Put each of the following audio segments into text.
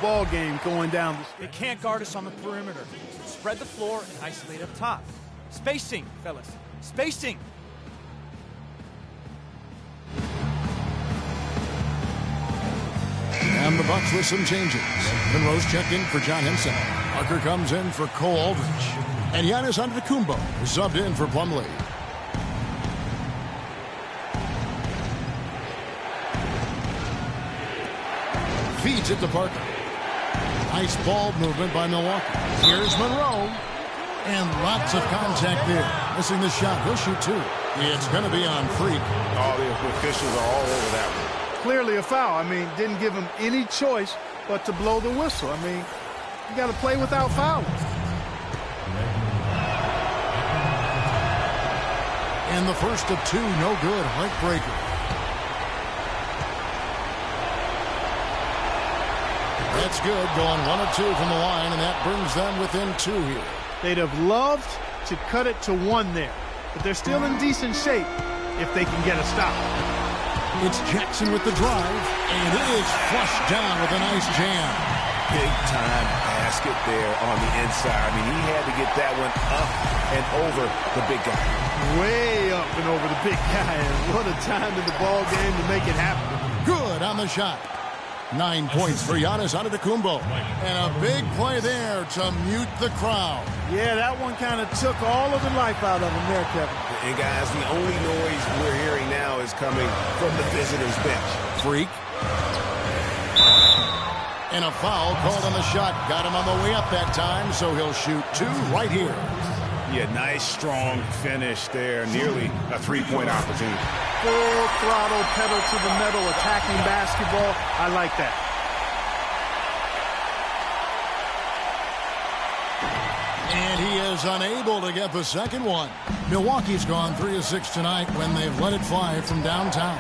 ball game going down. They can't guard us on the perimeter. Spread the floor and isolate up top. Spacing, fellas. Spacing. And the Bucks with some changes. Monroe's checked in for John Henson. Parker comes in for Cole Aldrich. And Giannis Antetokounmpo is subbed in for Plumlee. Feeds it to Parker. Nice ball movement by Milwaukee. Here's Monroe. And lots of contact there. Missing the shot. He'll shoot two. It's going to be on Freak. All the officials are all over that one. Clearly a foul. I mean, didn't give him any choice but to blow the whistle. I mean, you got to play without fouling. And the first of two, no good. Heartbreaker. That's good. Going 1 of 2 from the line, and that brings them within 2 here. They'd have loved to cut it to 1 there, but they're still in decent shape if they can get a stop. It's Jackson with the drive, and it is flushed down with a nice jam. Big-time basket there on the inside. I mean, he had to get that one up and over the big guy. Way up and over the big guy, and what a time in the ball game to make it happen. Good on the shot. 9 points for Giannis Antetokounmpo. And a big play there to mute the crowd. Yeah, that one kind of took all of the life out of him there, Kevin. And guys, the only noise we're hearing now is coming from the visitors' bench. Freak. And a foul called on the shot. Got him on the way up that time, so he'll shoot 2 right here. Yeah, nice, strong finish there. Nearly a 3-point opportunity. Full throttle, pedal to the metal, attacking basketball. I like that. And he is unable to get the second one. Milwaukee's gone 3 of 6 tonight when they've let it fly from downtown.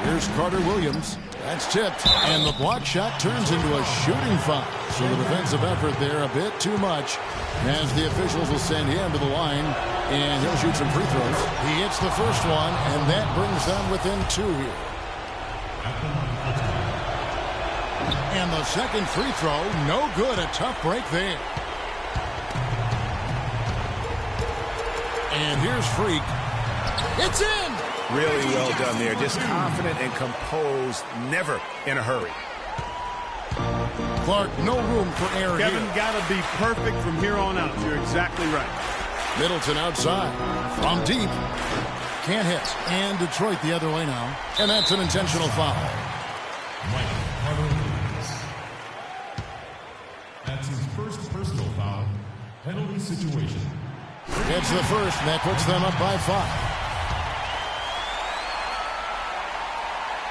Here's Carter Williams. That's tipped. And the block shot turns into a shooting foul. So the defensive effort there a bit too much as the officials will send him to the line. And he'll shoot some free throws. He hits the first one, and that brings them within 2 here. And the second free throw, no good. A tough break there. And here's Freak. It's in! Really well done there. Just confident and composed, never in a hurry. Clark, no room for error Kevin, here. got to be perfect from here on out. You're exactly right. Middleton outside. From deep. Can't hit. And Detroit the other way now. And that's an intentional foul. That's his first personal foul. Penalty situation. It's the first, and that puts them up by 5.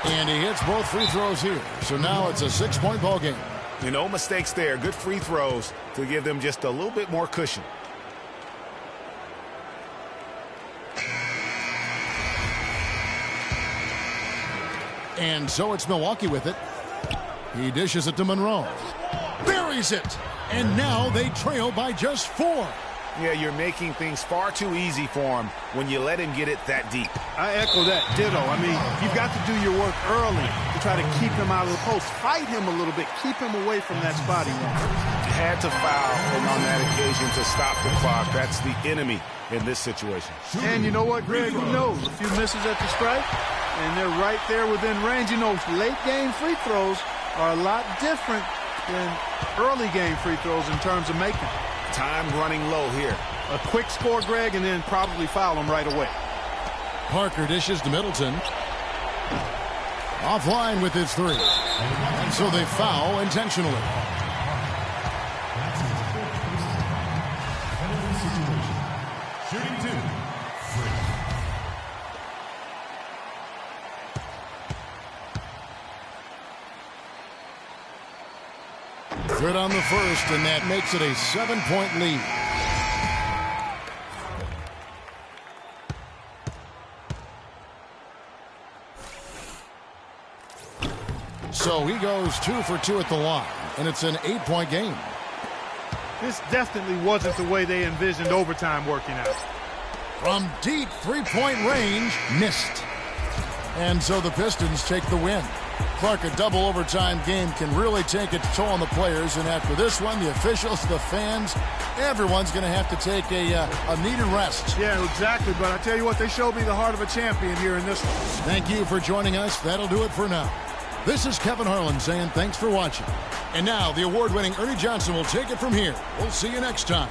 And he hits both free throws here. So now it's a 6-point ball game. No mistakes there. Good free throws to give them just a little bit more cushion. And so it's Milwaukee with it. He dishes it to Monroe. Buries it. And now they trail by just 4. Yeah, you're making things far too easy for him when you let him get it that deep. I echo that. Ditto. I mean, you've got to do your work early to try to keep him out of the post. Fight him a little bit. Keep him away from that spot he wants. Had to foul, and on that occasion to stop the clock. That's the enemy in this situation. And you know what, Greg? Who knows? A few misses at the stripe, and they're right there within range. You know, late-game free throws are a lot different than early-game free throws in terms of making. Time running low here. A quick score, Greg, and then probably foul him right away. Parker dishes to Middleton. Offline with his 3. And so they foul intentionally. That's his fourth personal foul. Penalty situation. Shooting 2. Free. Good on the first, and that makes it a 7-point lead. So he goes 2 for 2 at the line, and it's an 8-point game. This definitely wasn't the way they envisioned overtime working out. From deep 3-point range, missed. And so the Pistons take the win. Clark, a double overtime game can really take its toll on the players. And after this one, the officials, the fans, everyone's going to have to take a needed rest. Yeah, exactly. But I tell you what, they showed me the heart of a champion here in this one. Thank you for joining us. That'll do it for now. This is Kevin Harlan saying thanks for watching. And now the award-winning Ernie Johnson will take it from here. We'll see you next time.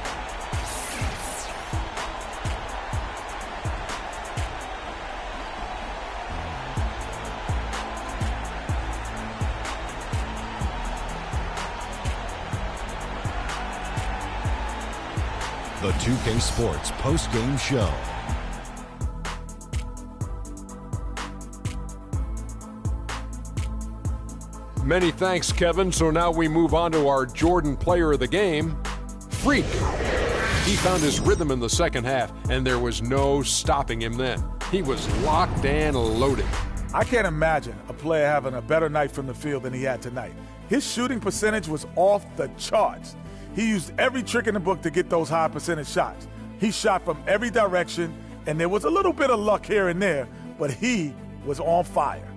The 2K Sports post-game show. Many thanks, Kevin. So now we move on to our Jordan player of the game, Freak. He found his rhythm in the second half, and there was no stopping him then. He was locked and loaded. I can't imagine a player having a better night from the field than he had tonight. His shooting percentage was off the charts. He used every trick in the book to get those high percentage shots. He shot from every direction, and there was a little bit of luck here and there, but he was on fire.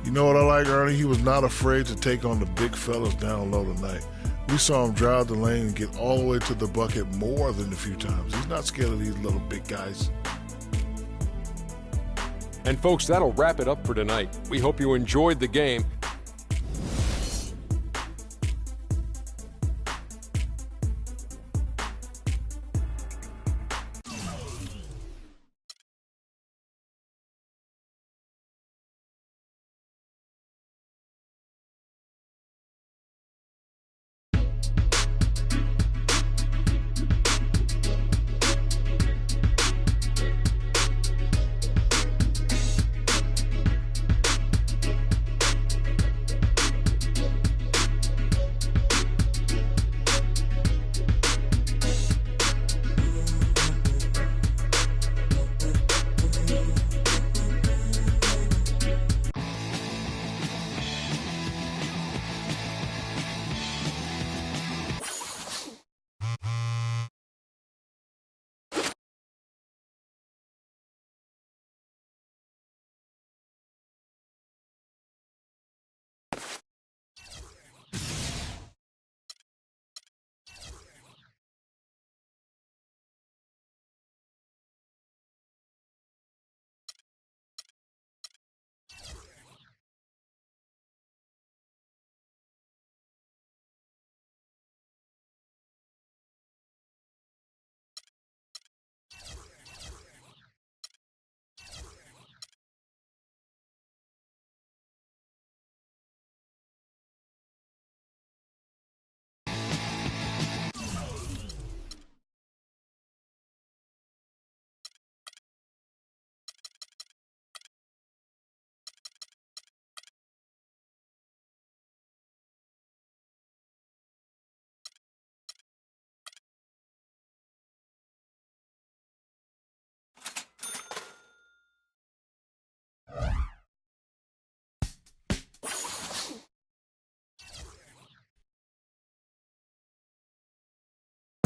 You know what I like, Ernie? He was not afraid to take on the big fellas down low tonight. We saw him drive the lane and get all the way to the bucket more than a few times. He's not scared of these little big guys. And folks, that'll wrap it up for tonight. We hope you enjoyed the game.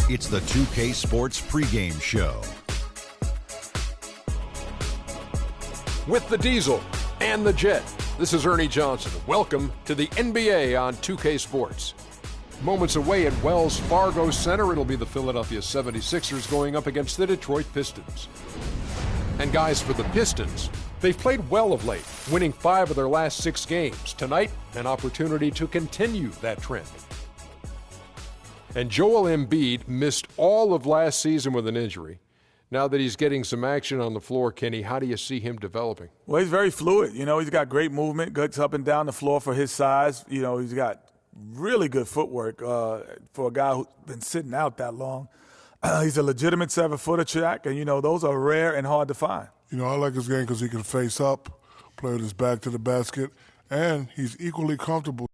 It's the 2K Sports pregame show. With the Diesel and the Jet, this is Ernie Johnson. Welcome to the NBA on 2K Sports. Moments away at Wells Fargo Center, it'll be the Philadelphia 76ers going up against the Detroit Pistons. And guys, for the Pistons, they've played well of late, winning 5 of their last 6 games. Tonight, an opportunity to continue that trend. And Joel Embiid missed all of last season with an injury. Now that he's getting some action on the floor, Kenny, how do you see him developing? Well, he's very fluid. You know, he's got great movement, gets up and down the floor for his size. You know, he's got really good footwork for a guy who's been sitting out that long. He's a legitimate 7-footer, Shaq, and, you know, those are rare and hard to find. You know, I like his game because he can face up, play with his back to the basket, and he's equally comfortable.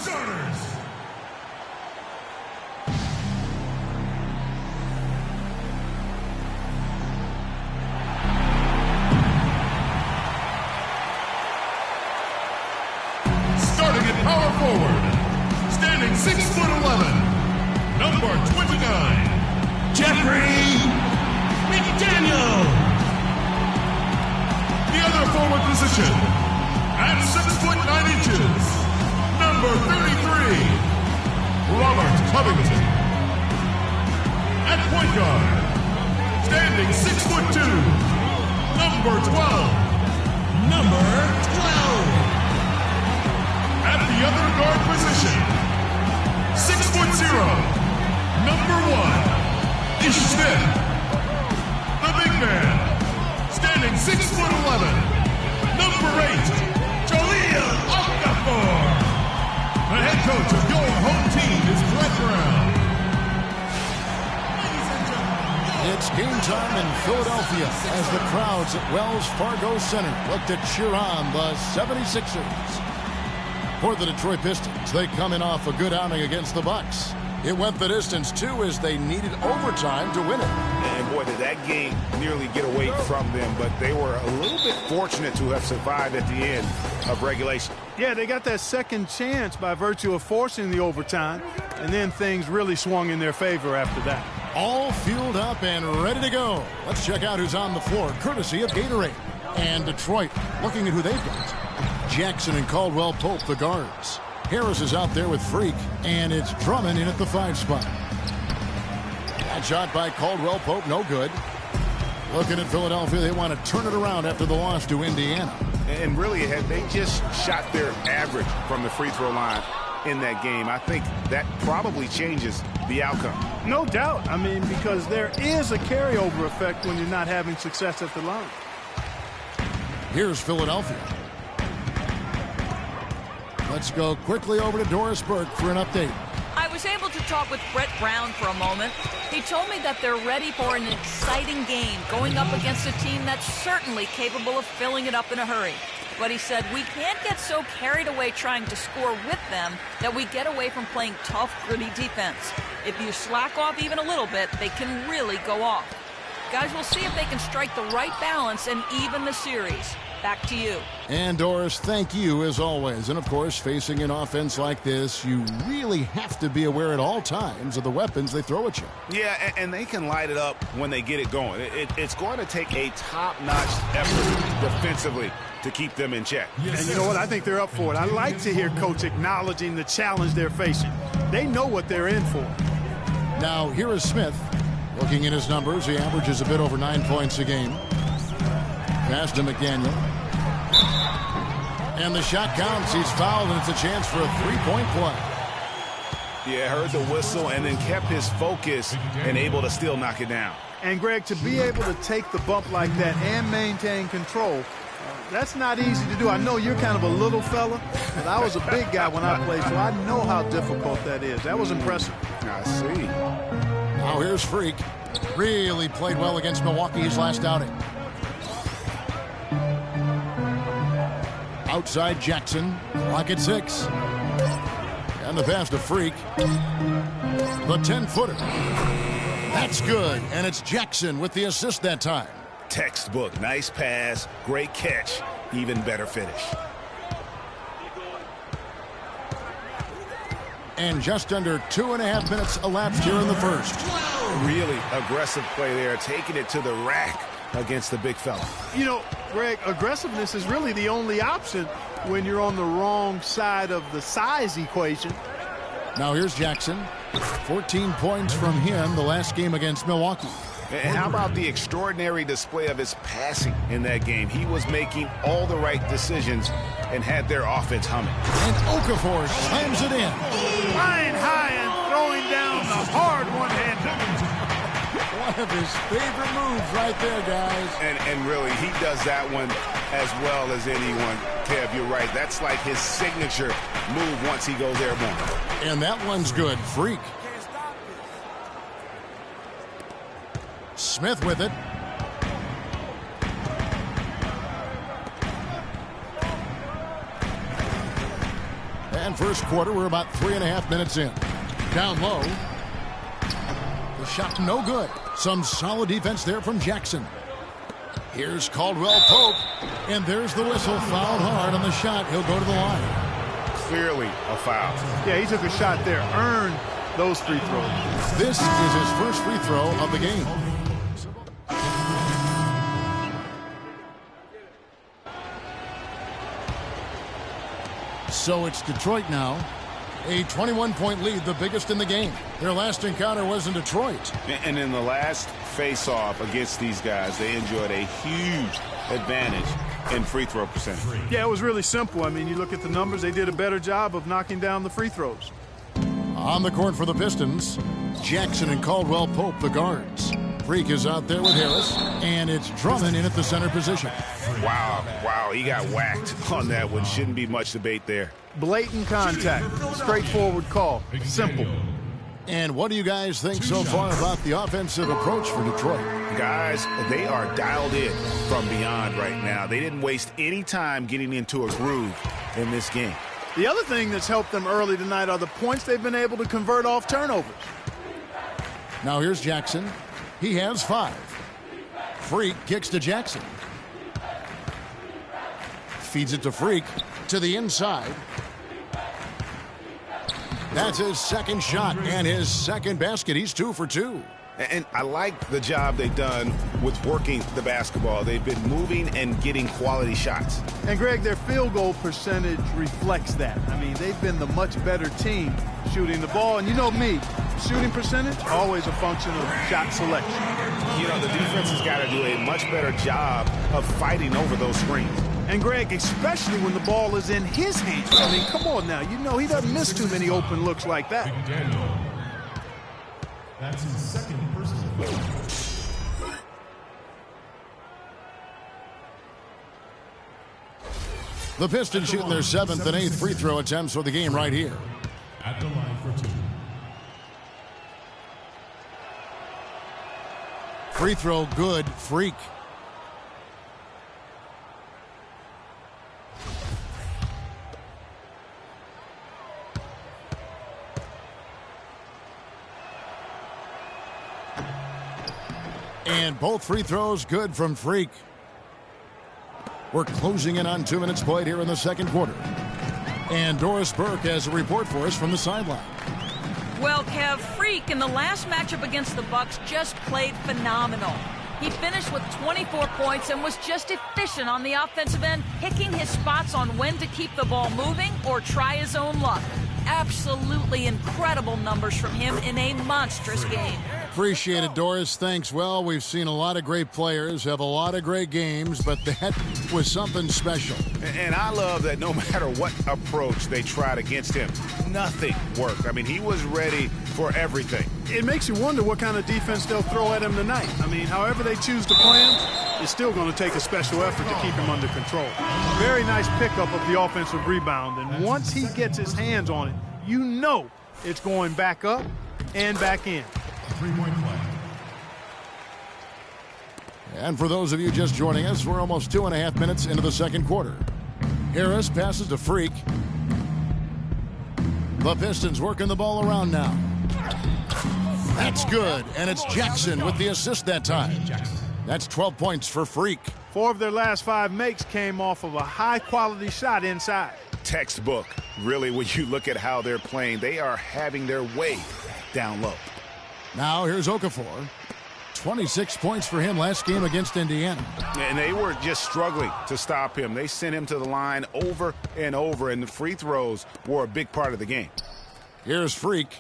starters. Starting at power forward, standing 6'11", number 29, Jeffrey McDaniel. The other forward position, at 6'9", number 33, Robert Covington. At point guard, standing 6'2", number 12, number 12. At the other guard position, 6'0", number 1, Ish Smith. The big man, standing 6'11", number 8, Jaleel Okafor. The head coach of your home team is Brett Brown. Ladies and gentlemen, It's game time in Philadelphia as the crowds at Wells Fargo Center look to cheer on the 76ers. For the Detroit Pistons, they come in off a good outing against the Bucks. It went the distance, too, as they needed overtime to win it. And boy, did that game nearly get away from them, but they were a little bit fortunate to have survived at the end of regulation. Yeah, they got that second chance by virtue of forcing the overtime, and then things really swung in their favor after that. All fueled up and ready to go. Let's check out who's on the floor, courtesy of Gatorade. And Detroit, looking at who they've got. Jackson and Caldwell Pope, the guards. Harris is out there with Freak, and it's Drummond in at the 5 spot. That shot by Caldwell Pope, no good. Looking at Philadelphia, they want to turn it around after the loss to Indiana. And really, had they just shot their average from the free throw line in that game, I think that probably changes the outcome. No doubt. I mean, because there is a carryover effect when you're not having success at the line. Here's Philadelphia. Let's go quickly over to Doris Burke for an update. I was able to talk with Brett Brown for a moment. He told me that they're ready for an exciting game going up against a team that's certainly capable of filling it up in a hurry. But he said we can't get so carried away trying to score with them that we get away from playing tough, gritty defense. If you slack off even a little bit, they can really go off. Guys, we'll see if they can strike the right balance and even the series. Back to you. And Doris, thank you as always. And of course, facing an offense like this, you really have to be aware at all times of the weapons they throw at you. Yeah, and they can light it up when they get it going. It's going to take a top-notch effort defensively to keep them in check. And you know what? I think they're up for it. I like to hear Coach acknowledging the challenge they're facing. They know what they're in for. Now, here is Smith. Looking at his numbers, he averages a bit over 9 points a game. Pass to McDaniel. And the shot counts. He's fouled, and it's a chance for a three-point play. Yeah, heard the whistle and then kept his focus and able to still knock it down. And, Greg, to be able to take the bump like that and maintain control, that's not easy to do. I know you're kind of a little fella, but I was a big guy when I played, so I know how difficult that is. That was impressive. I see. Now here's Freak. Really played well against Milwaukee his last outing. Outside Jackson, clock at 6. And the pass to Freak. The 10-footer. That's good, and it's Jackson with the assist that time. Textbook, nice pass, great catch, even better finish. And just under 2.5 minutes elapsed here in the first. Really aggressive play there, taking it to the rack against the big fella. You know, Greg, aggressiveness is really the only option when you're on the wrong side of the size equation. Now here's Jackson. 14 points from him the last game against Milwaukee. And how about the extraordinary display of his passing in that game? He was making all the right decisions and had their offense humming. And Okafor slams it in. Flying high and throwing down the hard one-hander. One of his favorite moves right there, guys. And really, he does that one as well as anyone. Kev, you're right. That's like his signature move once he goes airborne. And that one's good. Freak. Smith with it. And first quarter, we're about 3.5 minutes in. Down low. The shot no good. Some solid defense there from Jackson. Here's Caldwell Pope. And there's the whistle. Fouled hard on the shot. He'll go to the line. Clearly a foul. Yeah, he took a shot there. Earned those free throws. This is his first free throw of the game. So it's Detroit now. A 21-point lead, the biggest in the game. Their last encounter was in Detroit. And in the last face-off against these guys, they enjoyed a huge advantage in free throw percentage. Yeah, it was really simple. I mean, you look at the numbers, they did a better job of knocking down the free throws. On the court for the Pistons, Jackson and Caldwell Pope, the guards. Freak is out there with Harris, and it's Drummond in at the center position. Wow, he got whacked on that one. Shouldn't be much debate there. Blatant contact, straightforward call, simple. And what do you guys think so far about the offensive approach for Detroit? Guys, they are dialed in from beyond right now. They didn't waste any time getting into a groove in this game. The other thing that's helped them early tonight are the points they've been able to convert off turnovers. Now here's Jackson. He has 5. Freak kicks to Jackson. Feeds it to Freak to the inside. That's his second shot and his second basket. He's 2 for 2. And I like the job they've done with working the basketball. They've been moving and getting quality shots. And, Greg, their field goal percentage reflects that. I mean, they've been the much better team shooting the ball. And you know me, shooting percentage, always a function of shot selection. You know, the defense has got to do a much better job of fighting over those screens. And, Greg, especially when the ball is in his hands. I mean, come on now. You know he doesn't miss too many open looks like that. That's his second personal foul. The Pistons shooting their 7th and 8th free throw attempts for the game right here. At the line for 2. Free throw good, Freak. And both free throws good from Freak. We're closing in on 2 minutes played here in the second quarter. And Doris Burke has a report for us from the sideline. Well, Kev, Freak in the last matchup against the Bucks just played phenomenal. He finished with 24 points and was just efficient on the offensive end, picking his spots on when to keep the ball moving or try his own luck. Absolutely incredible numbers from him in a monstrous game. Appreciate it, Doris. Thanks. Well, we've seen a lot of great players have a lot of great games, but that was something special. And I love that no matter what approach they tried against him, nothing worked. I mean, he was ready for everything. It makes you wonder what kind of defense they'll throw at him tonight. I mean, however they choose to play him, it's still going to take a special effort to keep him under control. Very nice pickup of the offensive rebound, and once he gets his hands on it, you know it's going back up and back in. 3-point play. And for those of you just joining us, we're almost 2.5 minutes into the second quarter. Harris passes to Freak. The Pistons working the ball around now. That's good, and it's Jackson with the assist that time. That's 12 points for Freak. 4 of their last 5 makes came off of a high-quality shot inside. Textbook. Really, when you look at how they're playing, they are having their way down low. Now here's Okafor. 26 points for him last game against Indiana. And they were just struggling to stop him. They sent him to the line over and over, and the free throws were a big part of the game. Here's Freak.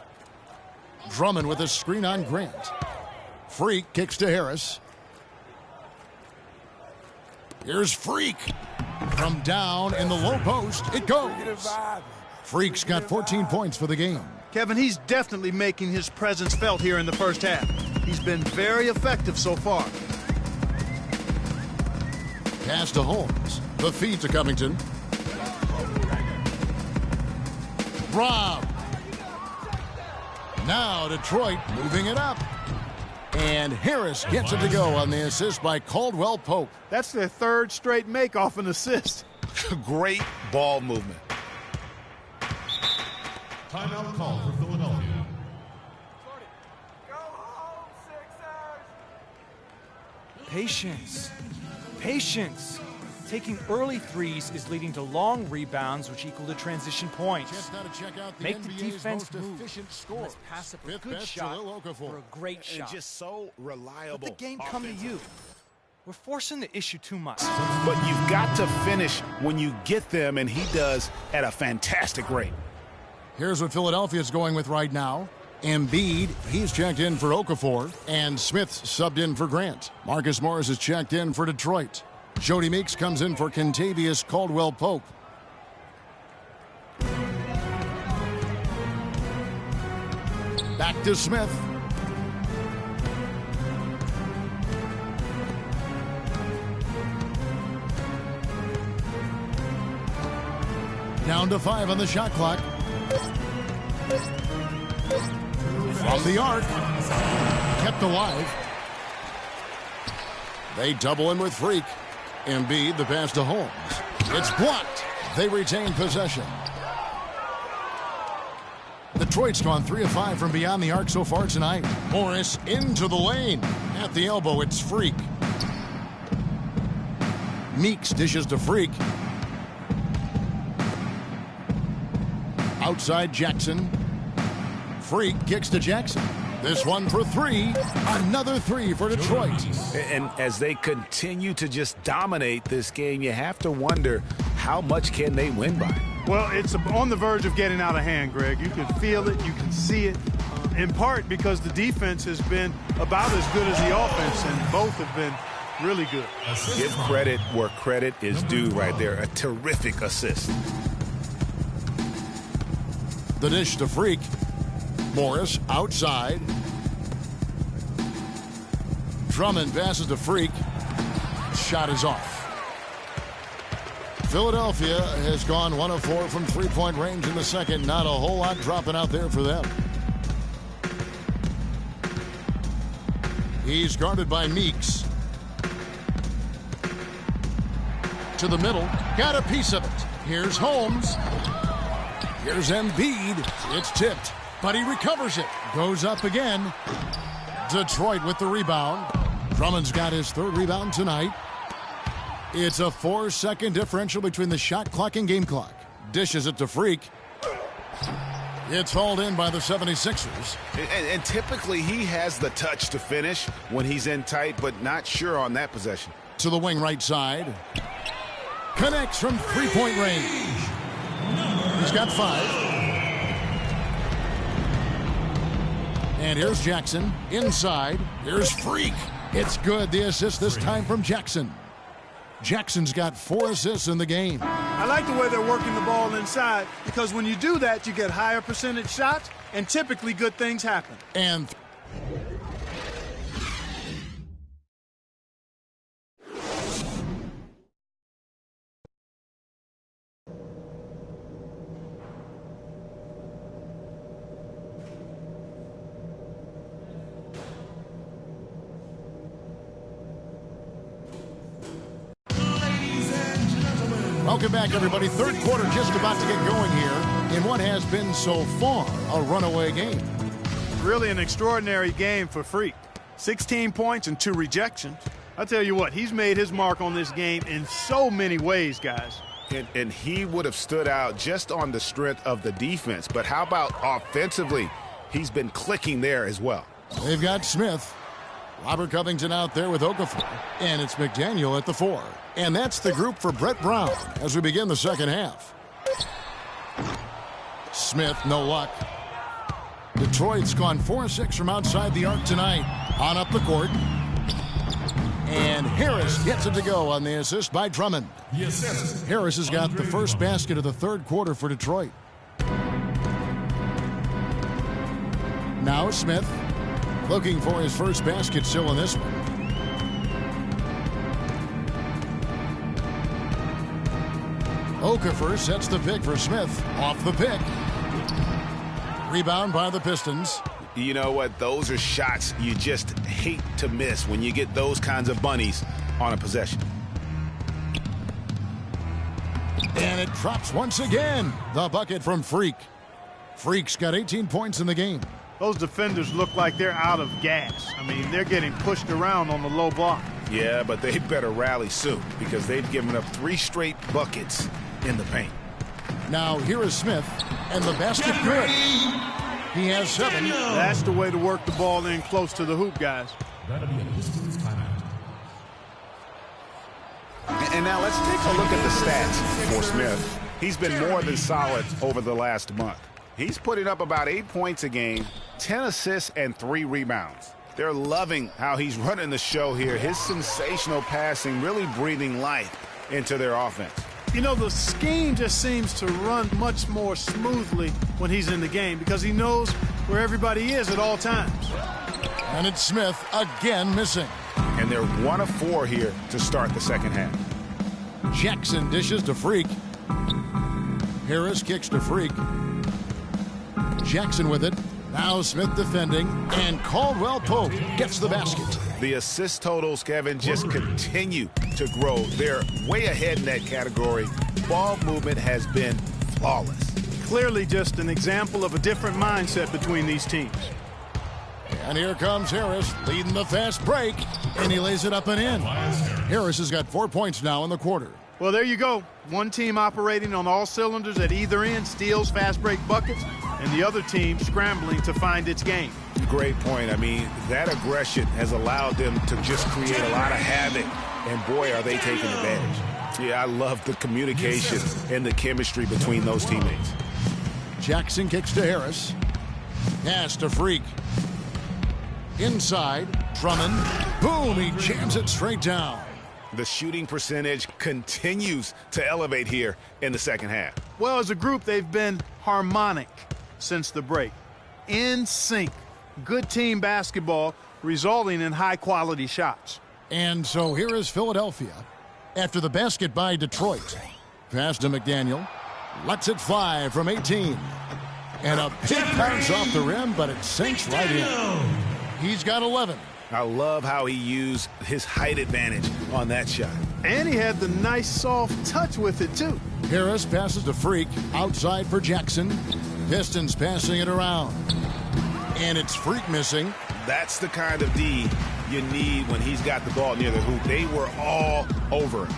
Drummond with a screen on Grant. Freak kicks to Harris. Here's Freak. From down in the low post, it goes. Freak's got 14 points for the game. Kevin, he's definitely making his presence felt here in the first half. He's been very effective so far. Pass to Holmes. The feed to Covington. Rob. Now Detroit moving it up. And Harris gets it to go on the assist by Caldwell Pope. That's their 3rd straight make off an assist. Great ball movement. Timeout call for Philadelphia. Patience. Patience. Taking early threes is leading to long rebounds, which equal to transition points. Just now to check out the Make the NBA's defense most move. efficient score. Let's pass up a Fifth good best shot to Lil Okafor. for a great shot. And just so reliable. Let the game come to you. We're forcing the issue too much. But you've got to finish when you get them, and he does at a fantastic rate. Here's what Philadelphia's going with right now. Embiid, he's checked in for Okafor, and Smith's subbed in for Grant. Marcus Morris is checked in for Detroit. Jody Meeks comes in for Kentavious Caldwell-Pope. Back to Smith. Down to 5 on the shot clock. From the arc. Kept alive. They double in with Freak. Embiid, the pass to Holmes. It's blocked. They retain possession. Detroit's gone 3 of 5 from beyond the arc so far tonight. Morris into the lane. At the elbow, it's Freak. Meeks dishes to Freak. Outside Jackson. Freak kicks to Jackson. This one for 3. Another 3 for Detroit. And as they continue to just dominate this game, you have to wonder how much can they win by. Well, it's on the verge of getting out of hand, Greg. You can feel it. You can see it. In part because the defense has been about as good as the offense, and both have been really good. Give credit where credit is due right there. A terrific assist. The dish to Freak. Morris outside. Drummond passes to Freak. Shot is off. Philadelphia has gone 1 of 4 from three-point range in the second. Not a whole lot dropping out there for them. He's guarded by Meeks. To the middle. Got a piece of it. Here's Holmes. Here's Embiid. It's tipped, but he recovers it. Goes up again. Detroit with the rebound. Drummond's got his 3rd rebound tonight. It's a 4-second differential between the shot clock and game clock. Dishes it to Freak. It's hauled in by the 76ers. And typically he has the touch to finish when he's in tight, but not sure on that possession. To the wing right side. Connects from three-point range. He's got 5. And here's Jackson. Inside. Here's Freak. It's good. The assist this time from Jackson. Jackson's got 4 assists in the game. I like the way they're working the ball inside, because when you do that, you get higher percentage shots, and typically good things happen. And welcome back, everybody. 3rd quarter just about to get going here in what has been so far a runaway game. Really an extraordinary game for Freak. 16 points and 2 rejections. I tell you what, he's made his mark on this game in so many ways, guys. And he would have stood out just on the strength of the defense. But how about offensively? He's been clicking there as well. They've got Smith. Robert Covington out there with Okafor. And it's McDaniel at the 4. And that's the group for Brett Brown as we begin the second half. Smith, no luck. Detroit's gone 4-6 from outside the arc tonight. On up the court. And Harris gets it to go on the assist by Drummond. Harris has got the first basket of the 3rd quarter for Detroit. Now Smith looking for his first basket still in this one. Okafor sets the pick for Smith. Off the pick. Rebound by the Pistons. You know what? Those are shots you just hate to miss when you get those kinds of bunnies on a possession. And it drops once again. The bucket from Freak. Freak's got 18 points in the game. Those defenders look like they're out of gas. I mean, they're getting pushed around on the low block. Yeah, but they better rally soon because they've given up 3 straight buckets in the paint. Now here is Smith, and the basket good. He has 7. That's the way to work the ball in close to the hoop, guys. That'll be a Pistons timeout. And now let's take a look at the stats for Smith. He's been more than solid over the last month. He's putting up about 8 points a game, 10 assists, and 3 rebounds. They're loving how he's running the show here. His sensational passing really breathing life into their offense. You know, the scheme just seems to run much more smoothly when he's in the game because he knows where everybody is at all times. And it's Smith again missing. And they're 1 of 4 here to start the second half. Jackson dishes to Freak. Harris kicks to Freak. Jackson with it. Now Smith defending. And Caldwell Pope gets the basket. The assist totals, Kevin, just continue to grow. They're way ahead in that category. Ball movement has been flawless. Clearly just an example of a different mindset between these teams. And here comes Harris leading the fast break. And he lays it up and in. Harris has got 4 points now in the quarter. Well, there you go. One team operating on all cylinders at either end, steals, fast break buckets, and the other team scrambling to find its game. Great point. I mean, that aggression has allowed them to just create a lot of havoc. And boy, are they taking advantage. Yeah, I love the communication and the chemistry between those teammates. Jackson kicks to Harris. Pass to Freak. Inside, Drummond. Boom, he jams it straight down. The shooting percentage continues to elevate here in the second half. Well, as a group, they've been harmonic since the break. In sync. Good team basketball resulting in high-quality shots. And so here is Philadelphia after the basket by Detroit. Pass to McDaniel. Lets it fly from 18. And a big bounce off the rim, but it sinks right in. He's got 11. I love how he used his height advantage on that shot. And he had the nice soft touch with it, too. Harris passes to Freak. Outside for Jackson. Pistons passing it around. And it's Freak missing. That's the kind of D you need when he's got the ball near the hoop. They were all over him.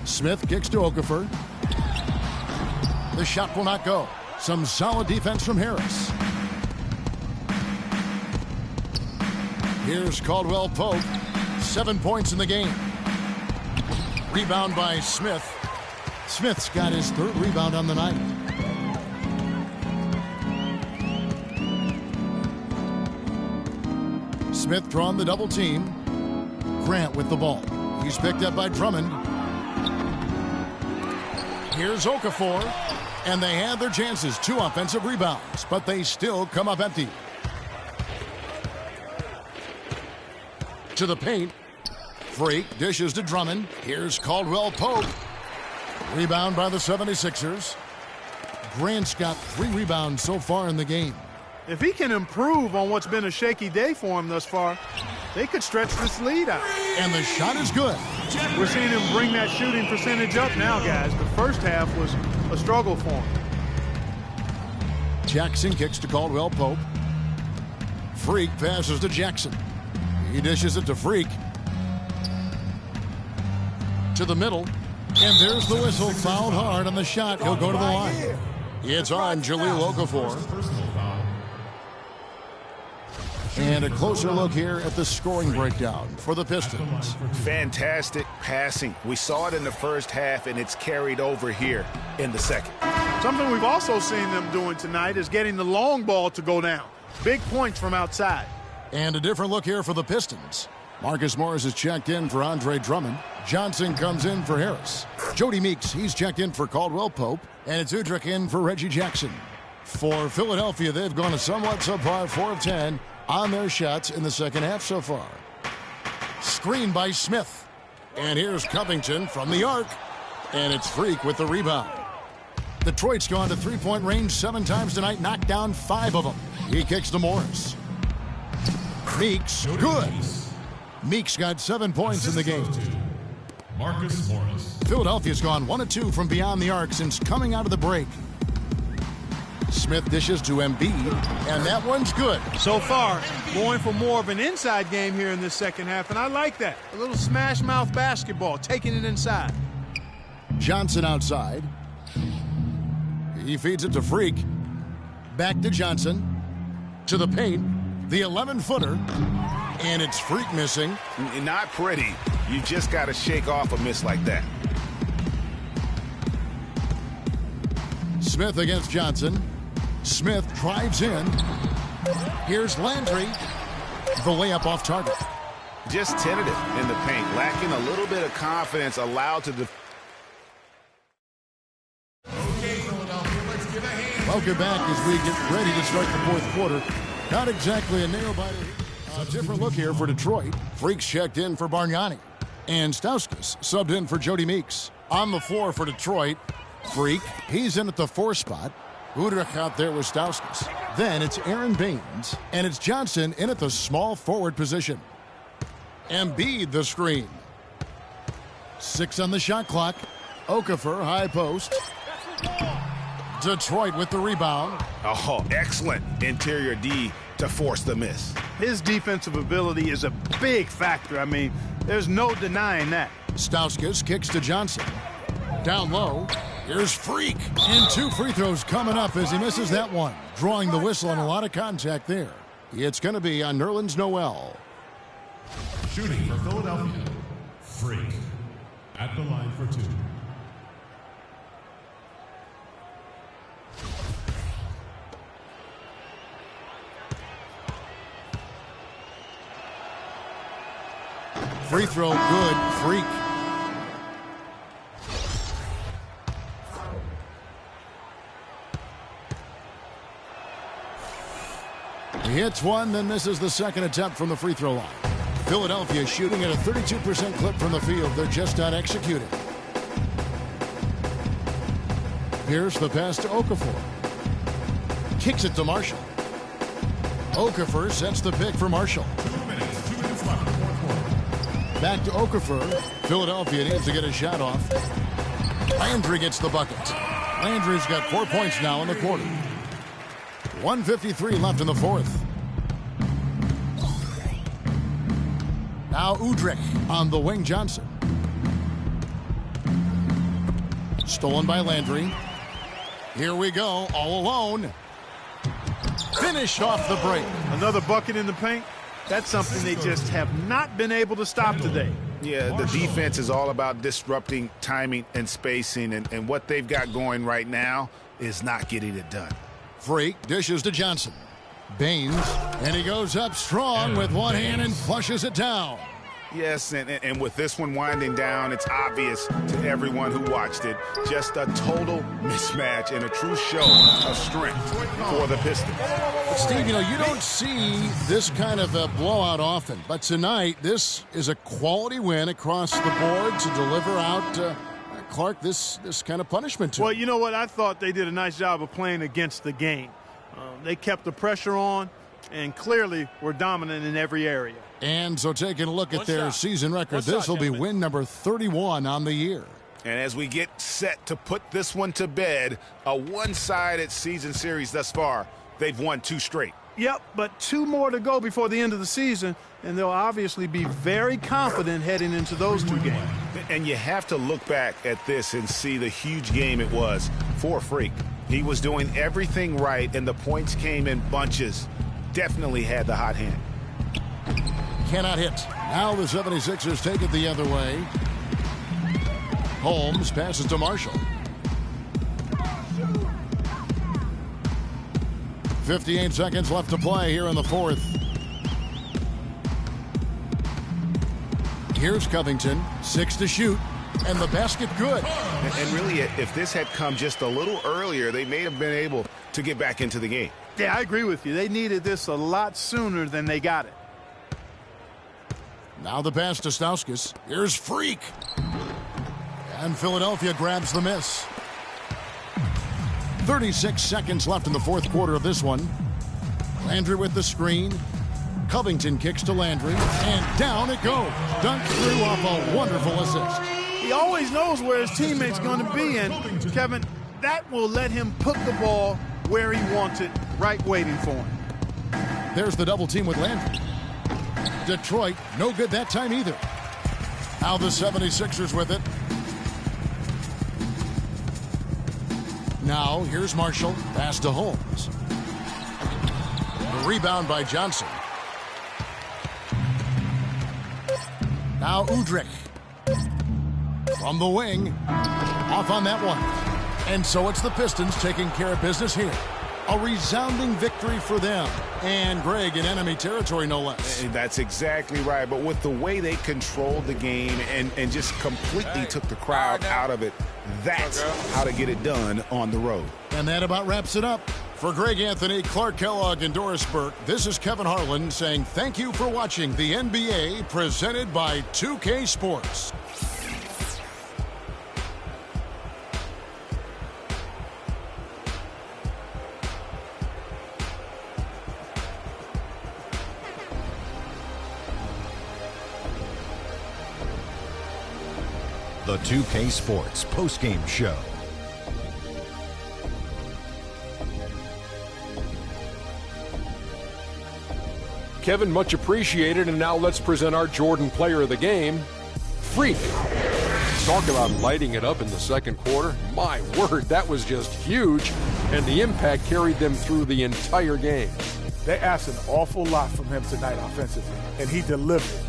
Smith kicks to Okafor. The shot will not go. Some solid defense from Harris. Here's Caldwell Pope. 7 points in the game. Rebound by Smith. Smith's got his 3rd rebound on the night. Smith drawn the double team. Grant with the ball. He's picked up by Drummond. Here's Okafor. And they had their chances. 2 offensive rebounds, but they still come up empty. To the paint. Freak dishes to Drummond. Here's Caldwell Pope. Rebound by the 76ers. Grant's got 3 rebounds so far in the game. If he can improve on what's been a shaky day for him thus far, they could stretch this lead out. And the shot is good. We're seeing him bring that shooting percentage up now, guys. The first half was a struggle for him. Jackson kicks to Caldwell Pope. Freak passes to Jackson. He dishes it to Freak. To the middle. And there's the whistle. Fouled hard on the shot. He'll go to the line. It's on Jahlil Okafor. And a closer look here at the scoring breakdown for the Pistons. Fantastic passing. We saw it in the first half, and it's carried over here in the second. Something we've also seen them doing tonight is getting the long ball to go down. Big points from outside. And a different look here for the Pistons. Marcus Morris is checked in for Andre Drummond. Johnson comes in for Harris. Jody Meeks, he's checked in for Caldwell Pope. And it's Udrich in for Reggie Jackson. For Philadelphia, they've gone a somewhat subpar 4 of 10 on their shots in the second half so far. Screen by Smith. And here's Covington from the arc. And it's Freak with the rebound. Detroit's gone to 3-point range 7 times tonight, knocked down 5 of them. He kicks to Morris. Meeks, good. Meeks got 7 points in the game. Marcus Morris. Philadelphia's gone 1 of 2 from beyond the arc since coming out of the break. Smith dishes to Embiid, and that one's good. So far, going for more of an inside game here in this second half, and I like that. A little smash mouth basketball, taking it inside. Johnson outside. He feeds it to Freak. Back to Johnson. To the paint. The 11-footer. And it's Freak missing. Not pretty. You just got to shake off a miss like that. Smith against Johnson. Smith drives in. Here's Landry. The layup off target. Just tentative in the paint. Lacking a little bit of confidence. Allowed to... Welcome back as we get ready to start the fourth quarter. Not exactly a nail-biter. A different look here for Detroit. Freaks checked in for Bargnani. And Stauskas subbed in for Jody Meeks. On the floor for Detroit, Freak. He's in at the 4 spot. Udrich out there with Stauskas. Then it's Aaron Baines. And it's Johnson in at the small forward position. Embiid the screen. 6 on the shot clock. Okafor high post. Detroit with the rebound. Oh, excellent interior D to force the miss. His defensive ability is a big factor. I mean, there's no denying that. Stauskas kicks to Johnson. Down low. Here's Freak. And 2 free throws coming up as he misses that one. Drawing the whistle and a lot of contact there. It's going to be on Nerlens Noel. Shooting for Philadelphia. Freak. At the line for 2. Free throw good. Freak. He hits one, then misses the second attempt from the free throw line. Philadelphia shooting at a 32% clip from the field. They're just not executing. Here's the pass to Okafor. Kicks it to Marshall. Okafor sets the pick for Marshall. 2 minutes left in the fourth quarter. Back to Okafor. Philadelphia needs to get a shot off. Landry gets the bucket. Landry's got 4 points now in the quarter. 1:53 left in the fourth. Now Udrich on the wing. Johnson. Stolen by Landry. Here we go, all alone. Finished off the break. Another bucket in the paint. That's something they just have not been able to stop today. Yeah, the defense is all about disrupting timing and spacing, and what they've got going right now is not getting it done. Freak dishes to Johnson. Baines, and he goes up strong with one hand and flushes it down. Yes, and with this one winding down, it's obvious to everyone who watched it. Just a total mismatch and a true show of strength for the Pistons. But Steve, you don't see this kind of a blowout often. But tonight, this is a quality win across the board to deliver out, Clark, this kind of punishment to him. Well, you know what? I thought they did a nice job of playing against the game. They kept the pressure on and clearly were dominant in every area. And so taking a look at their season record, this will be win number 31 on the year. And as we get set to put this one to bed, a one-sided season series thus far, they've won 2 straight. Yep, but 2 more to go before the end of the season, and they'll obviously be very confident heading into those 2 games. And you have to look back at this and see the huge game it was for Freak. He was doing everything right, and the points came in bunches. Definitely had the hot hand. Cannot hit. Now the 76ers take it the other way. Holmes passes to Marshall. 58 seconds left to play here in the fourth. Here's Covington. 6 to shoot. And the basket good. And really, if this had come just a little earlier, they may have been able to get back into the game. Yeah, I agree with you. They needed this a lot sooner than they got it. Now the pass to Stauskas. Here's Freak. And Philadelphia grabs the miss. 36 seconds left in the fourth quarter of this one. Landry with the screen. Covington kicks to Landry, and down it goes. Dunked through off a wonderful assist. He always knows where his teammate's going to be, and Kevin, that will let him put the ball where he wants it, right waiting for him. There's the double team with Landry. Detroit, no good that time either. Now the 76ers with it. Now here's Marshall, pass to Holmes. The rebound by Johnson. Now Udrich. From the wing. Off on that one. And so it's the Pistons taking care of business here. A resounding victory for them. And Greg in enemy territory, no less. That's exactly right. But with the way they controlled the game and just completely took the crowd out of it, that's how to get it done on the road. And that about wraps it up. For Greg Anthony, Clark Kellogg, and Doris Burke, this is Kevin Harlan saying thank you for watching the NBA presented by 2K Sports. The 2K Sports postgame show. Kevin, much appreciated, and now let's present our Jordan player of the game, Freak. Talk about lighting it up in the second quarter. My word, that was just huge, and the impact carried them through the entire game. They asked an awful lot from him tonight offensively, and he delivered.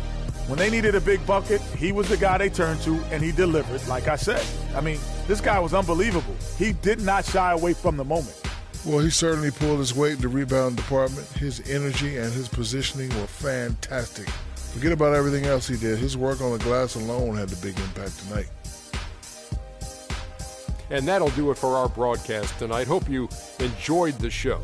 When they needed a big bucket, he was the guy they turned to, and he delivered, like I said. I mean, this guy was unbelievable. He did not shy away from the moment. Well, he certainly pulled his weight in the rebound department. His energy and his positioning were fantastic. Forget about everything else he did. His work on the glass alone had the big impact tonight. And that'll do it for our broadcast tonight. Hope you enjoyed the show.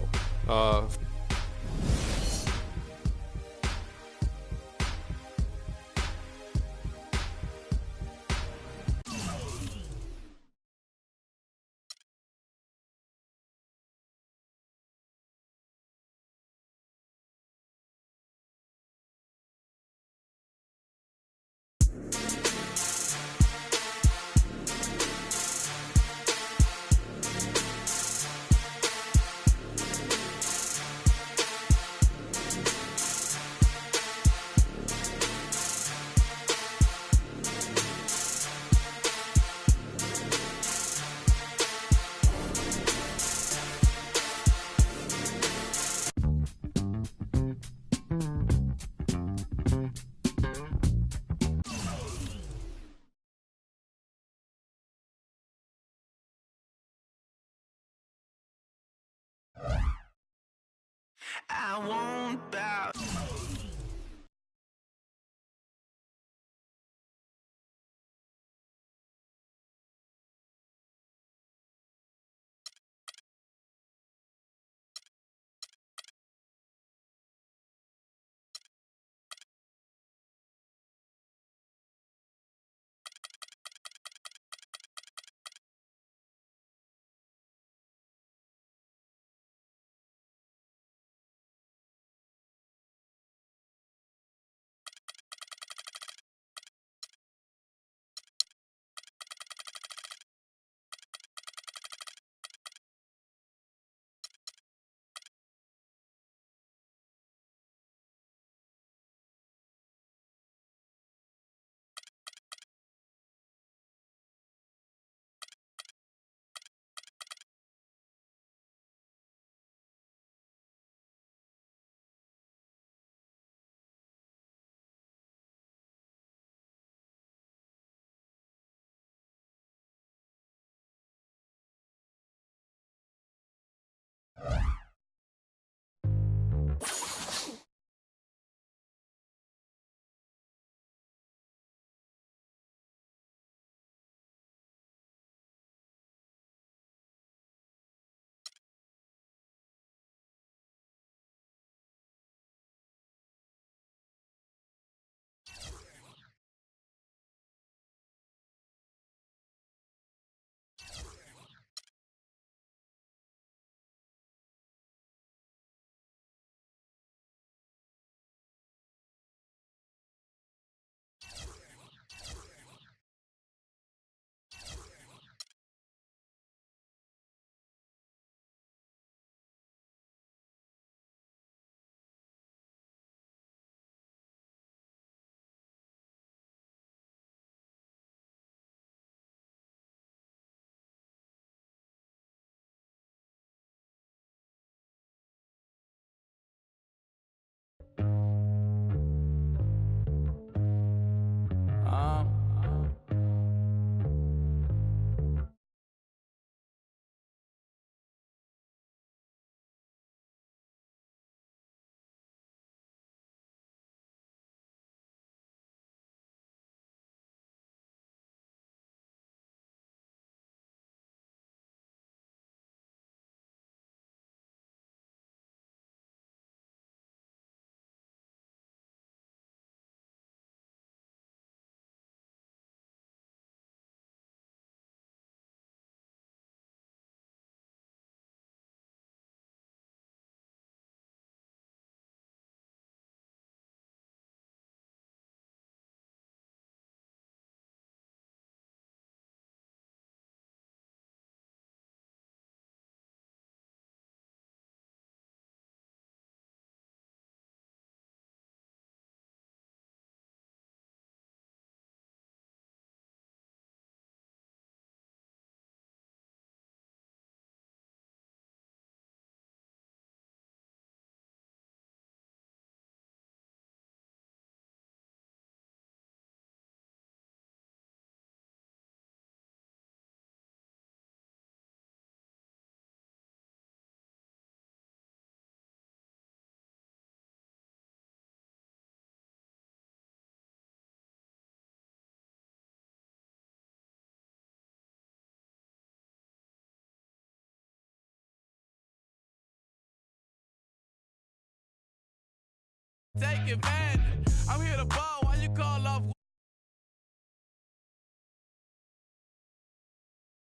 I won't bow. take advantage. I'm here to ball while you call off.